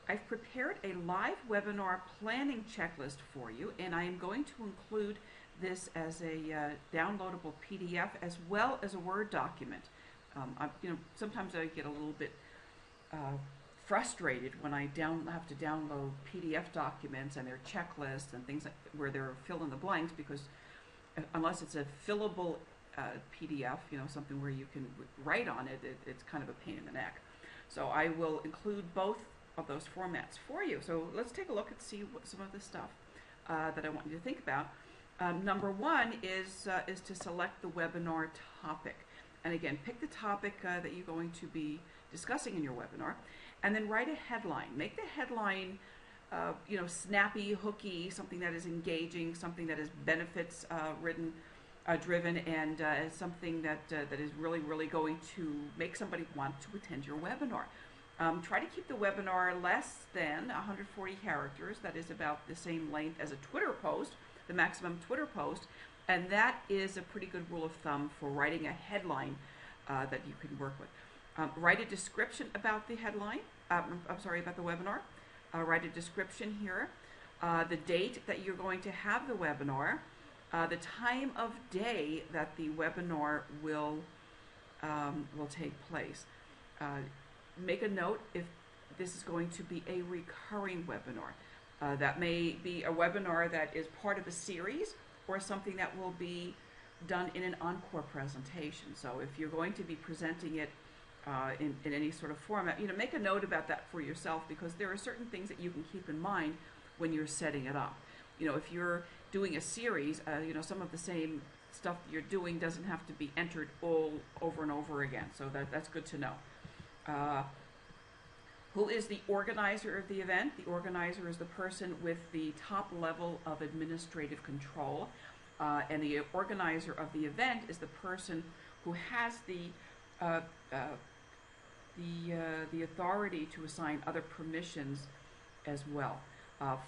I've prepared a live webinar planning checklist for you, and I am going to include this as a downloadable PDF as well as a Word document. Sometimes I get a little bit uh, frustrated when I have to download PDF documents and their checklists and things like, where they're fill in the blanks, because unless it's a fillable PDF, something where you can write on it, it's kind of a pain in the neck. So I will include both of those formats for you. So let's take a look and see what some of the stuff that I want you to think about. Number one is to select the webinar topic. And again, pick the topic that you're going to be discussing in your webinar, and then write a headline. Make the headline snappy, hooky, something that is engaging, something that is benefits driven, and something that is really, really going to make somebody want to attend your webinar. Try to keep the webinar less than 140 characters. That is about the same length as a Twitter post, the maximum Twitter post, and that is a pretty good rule of thumb for writing a headline that you can work with. Write a description about the headline, about the webinar. Write a description here, the date that you're going to have the webinar, the time of day that the webinar will take place. Make a note if this is going to be a recurring webinar. That may be a webinar that is part of a series, or something that will be done in an encore presentation. So if you're going to be presenting it in any sort of format, make a note about that for yourself, because there are certain things that you can keep in mind when you're setting it up. If you're doing a series, some of the same stuff you're doing doesn't have to be entered all over and over again. So that's good to know. Who is the organizer of the event? The organizer is the person with the top level of administrative control, and the organizer of the event is the person who has the authority to assign other permissions as well.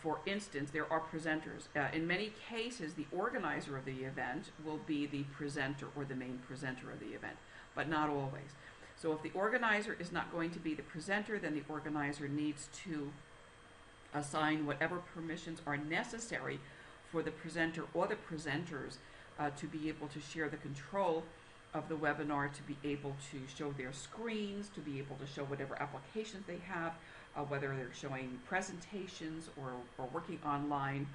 For instance, there are presenters. In many cases, the organizer of the event will be the presenter or the main presenter of the event, but not always. So if the organizer is not going to be the presenter, then the organizer needs to assign whatever permissions are necessary for the presenter or the presenters to be able to share the control of the webinar, to be able to show their screens, to be able to show whatever applications they have, whether they're showing presentations or working online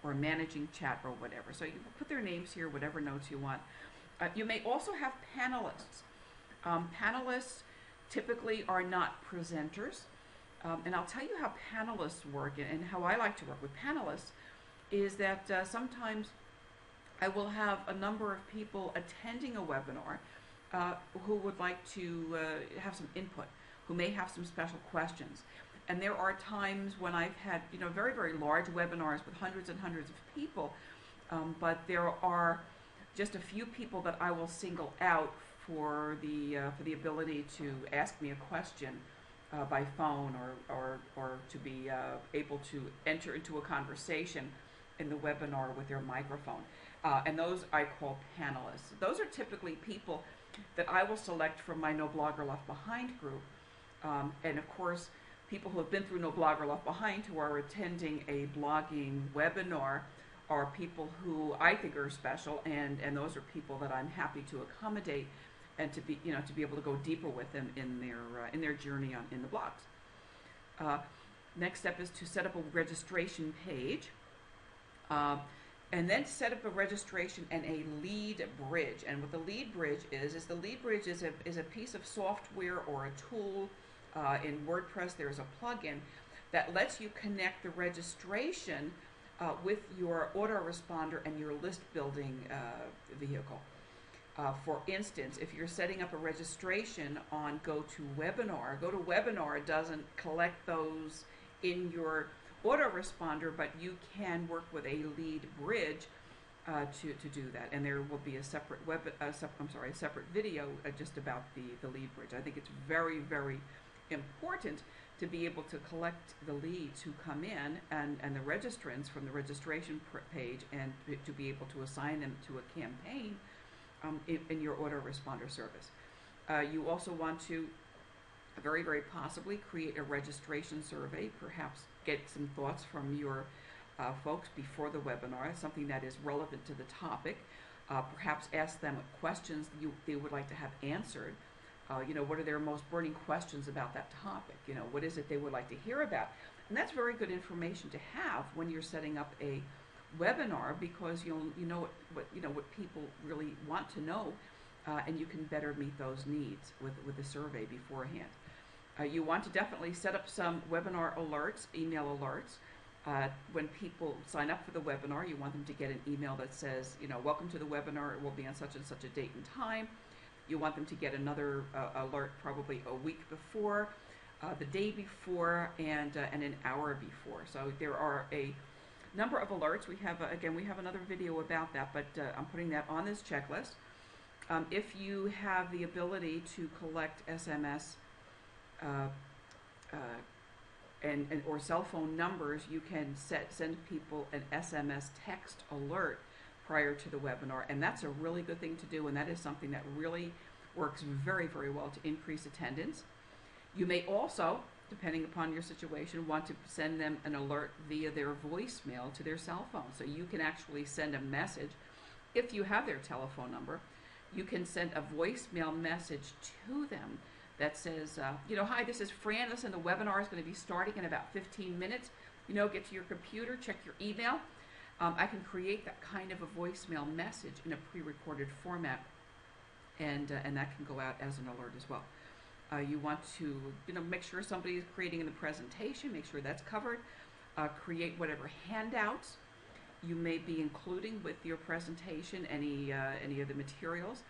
or managing chat or whatever. So you put their names here, whatever notes you want. You may also have panelists. Panelists typically are not presenters, and I'll tell you how panelists work, and how I like to work with panelists is that sometimes I will have a number of people attending a webinar who would like to have some input, who may have some special questions. And there are times when I've had very, very large webinars with hundreds and hundreds of people, but there are just a few people that I will single out for the ability to ask me a question by phone, or to be able to enter into a conversation in the webinar with their microphone. And those I call panelists. Those are typically people that I will select from my No Blogger Left Behind group. And of course, people who have been through No Blogger Left Behind, who are attending a blogging webinar, are people who I think are special, and those are people that I'm happy to accommodate, and to be able to go deeper with them in their journey in the blogs. Next step is to set up a registration page, and then set up a registration and a lead bridge. And what the lead bridge is the lead bridge is a piece of software or a tool. In WordPress, there's a plugin that lets you connect the registration with your autoresponder and your list building vehicle. For instance, if you're setting up a registration on GoToWebinar doesn't collect those in your autoresponder, but you can work with a lead bridge to do that. And there will be a separate separate video just about the lead bridge. I think it's very, very important to be able to collect the leads who come in and the registrants from the registration page, and to be able to assign them to a campaign in your autoresponder service. You also want to very, very possibly create a registration survey, perhaps get some thoughts from your folks before the webinar, something that is relevant to the topic. Perhaps ask them what questions they would like to have answered. What are their most burning questions about that topic? What is it they would like to hear about? And that's very good information to have when you're setting up a webinar, because you know what people really want to know, and you can better meet those needs with a survey beforehand. You want to definitely set up some webinar alerts, email alerts. When people sign up for the webinar, you want them to get an email that says, welcome to the webinar, it will be on such and such a date and time. You want them to get another alert probably a week before, the day before, and an hour before. So there are a number of alerts. We have another video about that, but I'm putting that on this checklist. If you have the ability to collect SMS or cell phone numbers, you can send people an SMS text alert prior to the webinar, and that's a really good thing to do, and that is something that really works very, very well to increase attendance. You may also, depending upon your situation, want to send them an alert via their voicemail to their cell phone. So you can actually send a message. If you have their telephone number, you can send a voicemail message to them that says, hi, this is Fran. Listen, the webinar is going to be starting in about 15 minutes. Get to your computer, check your email. I can create that kind of a voicemail message in a pre-recorded format, and that can go out as an alert as well. You want to make sure somebody is creating the presentation, make sure that's covered. Create whatever handouts you may be including with your presentation, any of the materials.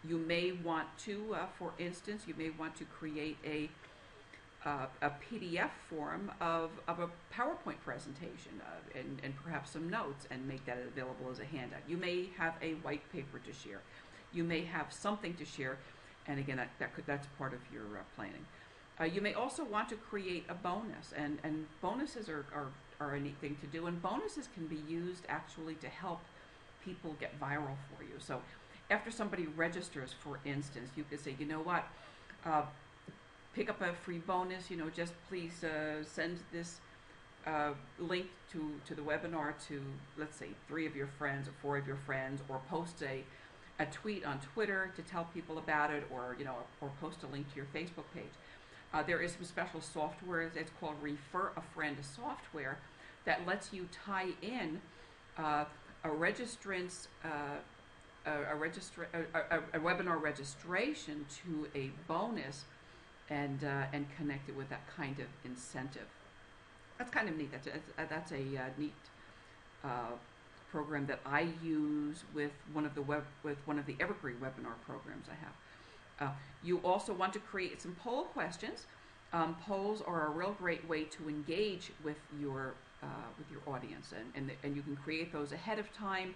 You may want to, for instance, create a PDF form of a PowerPoint presentation and perhaps some notes, and make that available as a handout. You may have a white paper to share. You may have something to share, and again, that's part of your planning. You may also want to create a bonus, and bonuses are a neat thing to do, and bonuses can be used actually to help people get viral for you. So after somebody registers, for instance, you could say, pick up a free bonus, just please send this link to the webinar to, let's say, 3 of your friends or 4 of your friends, or post a tweet on Twitter to tell people about it, or post a link to your Facebook page. There is some special software. It's called Refer a Friend software that lets you tie in a registrant's a webinar registration to a bonus, and connect it with that kind of incentive. That's kind of neat. That's a neat program that I use with one of the Evergreen webinar programs I have. You also want to create some poll questions. Polls are a real great way to engage with your audience, and you can create those ahead of time.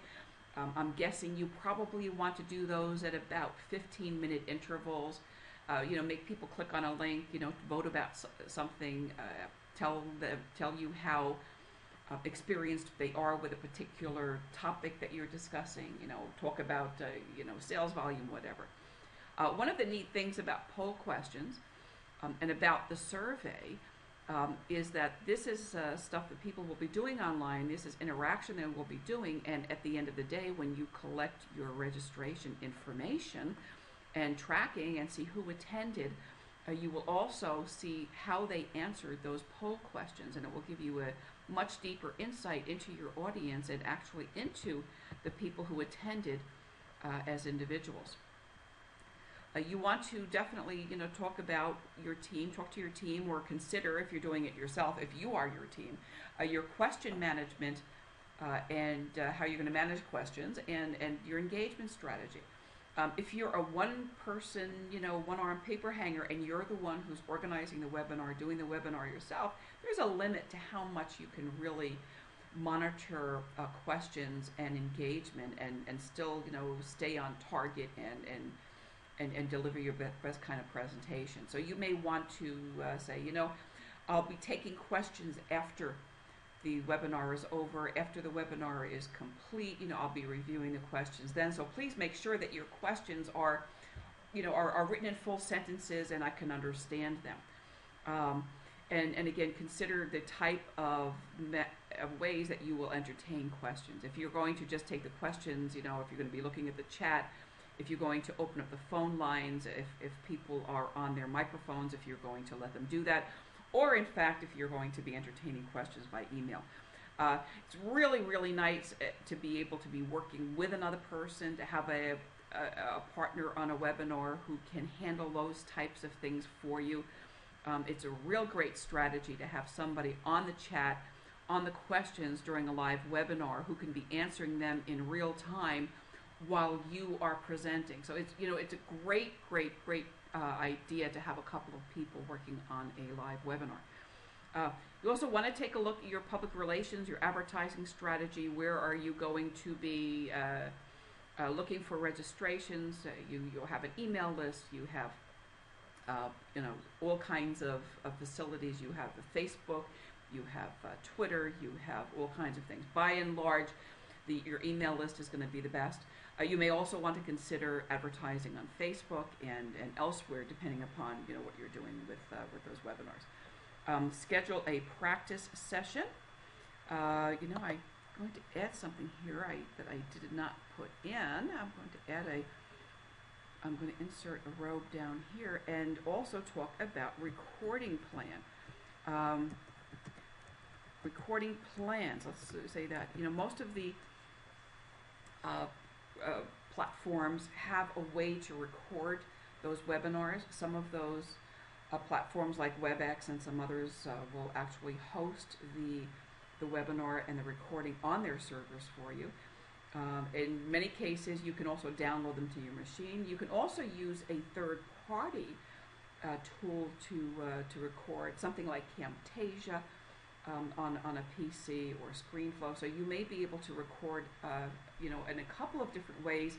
I'm guessing you probably want to do those at about 15-minute intervals. Make people click on a link, vote about something, tell you how experienced they are with a particular topic that you're discussing, talk about, sales volume, whatever. One of the neat things about poll questions and about the survey is that this is stuff that people will be doing online. This is interaction they will be doing, and at the end of the day, when you collect your registration information and tracking and see who attended, you will also see how they answered those poll questions, and it will give you a much deeper insight into your audience and actually into the people who attended as individuals. You want to definitely, talk about your team, talk to your team, or consider, if you're doing it yourself, if you are your team, your question management and how you're going to manage questions, and your engagement strategy. If you're a one-person, one-arm paper hanger, and you're the one who's organizing the webinar, doing the webinar yourself, there's a limit to how much you can really monitor questions and engagement, and still, stay on target and deliver your best kind of presentation. So you may want to say, I'll be taking questions after the webinar is over. After the webinar is complete, I'll be reviewing the questions then. So please make sure that your questions are are written in full sentences and I can understand them. And again, consider the type of ways that you will entertain questions. If you're going to just take the questions, if you're going to be looking at the chat, if you're going to open up the phone lines, if people are on their microphones, if you're going to let them do that, or in fact, if you're going to be entertaining questions by email. It's really, really nice to be able to be working with another person, to have a partner on a webinar who can handle those types of things for you. It's a real great strategy to have somebody on the chat, on the questions during a live webinar who can be answering them in real time while you are presenting. So it's a great idea to have a couple of people working on a live webinar. You also want to take a look at your public relations, your advertising strategy. Where are you going to be looking for registrations? You'll have an email list. You have all kinds of facilities. You have the Facebook, you have Twitter, you have all kinds of things. By and large, your email list is going to be the best. You may also want to consider advertising on Facebook and elsewhere, depending upon what you're doing with those webinars. Schedule a practice session. I'm going to add something here that I did not put in. I'm going to insert a row down here and also talk about recording plan. Recording plans, let's say that. Most of the platforms have a way to record those webinars. Some of those platforms like WebEx and some others will actually host the webinar and the recording on their servers for you. In many cases, you can also download them to your machine. You can also use a third-party tool to record, something like Camtasia on a PC or ScreenFlow. So you may be able to record, in a couple of different ways.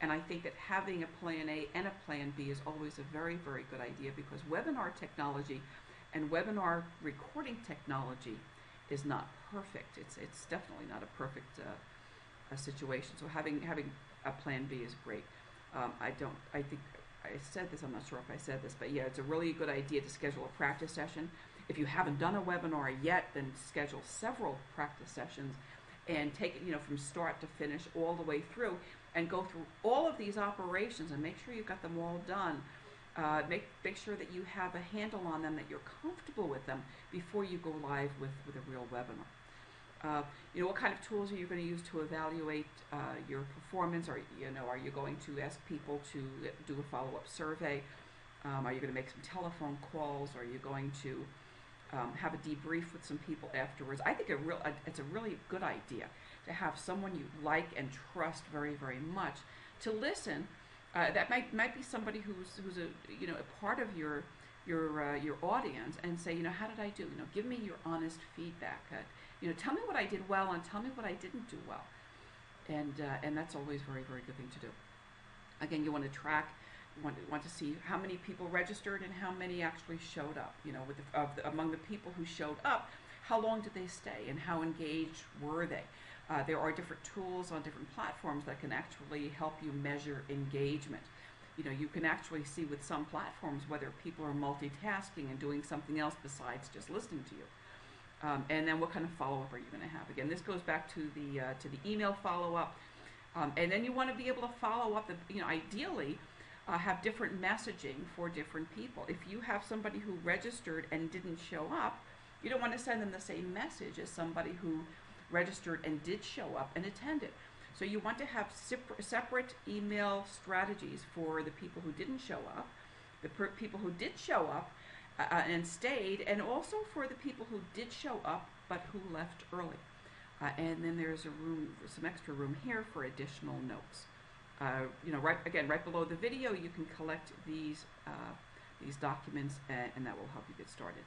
And I think that having a plan A and a plan B is always a very, very good idea, because webinar technology and webinar recording technology is not perfect. It's definitely not a perfect situation. So having a plan B is great. I think I said this, I'm not sure if I said this, but yeah, it's a really good idea to schedule a practice session. If you haven't done a webinar yet, then schedule several practice sessions and take it, from start to finish all the way through, and go through all of these operations and make sure you've got them all done. Make sure that you have a handle on them, that you're comfortable with them before you go live with a real webinar. What kind of tools are you going to use to evaluate your performance? Are you going to ask people to do a follow-up survey? Are you going to make some telephone calls? Are you going to have a debrief with some people afterwards? I think it's a really good idea to have someone you like and trust very, very much to listen. That might be somebody who's a part of your audience, and say, how did I do? Give me your honest feedback. Tell me what I did well and tell me what I didn't do well. And that's always a very, very good thing to do. Again, you want to track. You want to see how many people registered and how many actually showed up. Among the people who showed up, how long did they stay and how engaged were they? There are different tools on different platforms that can actually help you measure engagement. You can actually see with some platforms whether people are multitasking and doing something else besides just listening to you. And then what kind of follow-up are you going to have? Again, this goes back to the email follow-up. And then you want to be able to follow up, ideally, have different messaging for different people. If you have somebody who registered and didn't show up, you don't want to send them the same message as somebody who registered and did show up and attended. So you want to have separate email strategies for the people who didn't show up, the people who did show up and stayed, and also for the people who did show up but who left early. And then there's some extra room here for additional notes. Right below the video, you can collect these documents, and that will help you get started.